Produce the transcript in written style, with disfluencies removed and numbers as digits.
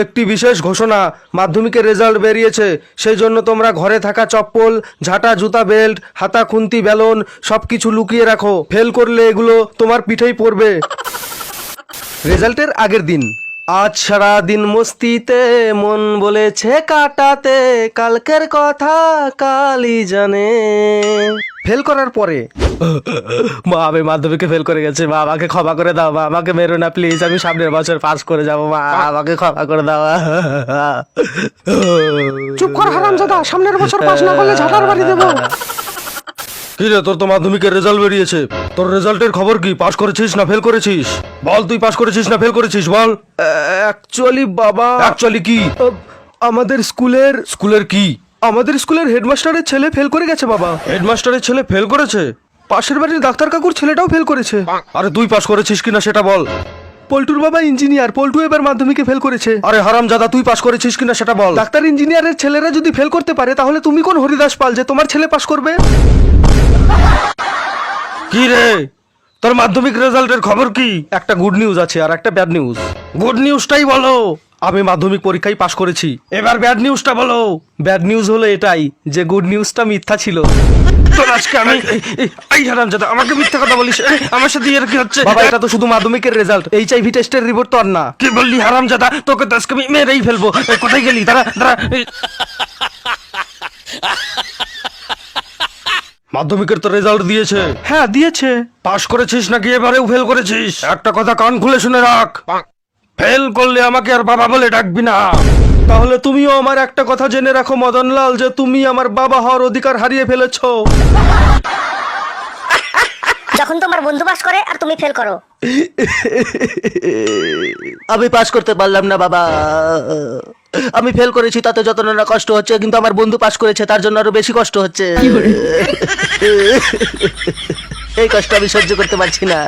একটি বিশেষ ঘোষণা, মাধ্যমিকের রেজাল্ট বেরিয়েছে। সেই জন্য তোমরা ঘরে থাকা চপ্পল, ঝাঁটা, জুতা, বেল্ট, হাতা, খুন্তি, বেলুন সব কিছু লুকিয়ে রাখো। ফেল করলে এগুলো তোমার পিঠেই পড়বে। রেজাল্টের আগের দিন। আজ সারা দিন মস্তিতে মন বলেছে কাটাতে, কালকের কথা কালই জানে। ফেল করার পরে মা, আমি মাধ্যমিকে ফেল করে গেছে, মা আমাকে ক্ষমা করে দাও, মা আমাকে মেরো না প্লিজ, আমি সামনের বছর পাস করে যাবো, মা আমাকে ক্ষমা করে দাও। চুপ কর হারামজাদা, সামনের বছর পাস না করলে ঝাঁটার বাড়ি দেবো। কি রে, তোর তো মাধ্যমিকের রেজাল্ট বেরিয়েছে, তোর রেজাল্টের খবর কি? পাস করেছিস না ফেল করেছিস? বল, তুই পাস করেছিস না ফেল করেছিস, বল। অ্যাকচুয়ালি বাবা, অ্যাকচুয়ালি কি? আমাদের স্কুলের কি? আমাদের স্কুলের হেডমাস্টারের ছেলে ফেল করে গেছে বাবা। হেডমাস্টারের ছেলে ফেল করেছে? পাশের বাড়ির ডাক্তার কাকুর ছেলেটাও ফেল করেছে। আরে তুই পাস করেছিস কিনা সেটা বল। পল্টুর বাবা ইঞ্জিনিয়ার, পল্টু এবার মাধ্যমিকে ফেল করেছে। আরে হারামজাদা, তুই পাস করেছিস কিনা সেটা বল। ডাক্তার ইঞ্জিনিয়ারের ছেলেরা যদি ফেল করতে পারে, তাহলে তুমি কোন হরিদাস পাল যে তোমার ছেলে পাস করবে? কি রে, তোর মাধ্যমিক রেজাল্টের খবর কি? একটা গুড নিউজ আছে আর একটা ব্যাড নিউজ। গুড নিউজটাই বলো। আমি মাধ্যমিক পরীক্ষায় পাশ করেছি। এবার ব্যাড নিউজটা বলো। ব্যাড নিউজ হলো এটাই যে গুড নিউজটা মিথ্যা ছিল। তোর আজকে আমি এই হারামজাদা, আমাকে মিথ্যা কথা বলিস? আমার সাথে এর কি হচ্ছে? বাবা, এটা তো শুধু মাধ্যমিকের রেজাল্ট, এইচআইভি টেস্টের রিপোর্ট তো আর না। কি বললি হারামজাদা? তোকে তো আজকে আমি মেরেই ফেলবো। কোথায় গেলি? দাঁড়া দাঁড়া। মাধ্যমিকের তো রেজাল্ট দিয়েছে। হ্যাঁ দিয়েছে। পাস করেছিস নাকি এবারেও ফেল করেছিস? একটা কথা কান খুলে শুনে রাখ, ফেল করলে আমাকে আর বাবা বলে ডাকবি না। তাহলে তুমিও আমার একটা কথা জেনে রাখো মদনলাল, যে তুমি আমার বাবা হওয়ার অধিকার হারিয়ে ফেলেছো। যখন তোমার বন্ধু পাস করে আর তুমি ফেল করো। আমি পাস করতে পারলাম না বাবা। আমি ফেল করেছি, তাতে যত না কষ্ট হচ্ছে, কিন্তু আমার বন্ধু পাস করেছে, তার জন্য আরো বেশি কষ্ট হচ্ছে। এই কষ্ট আমি সহ্য করতে পারছি না।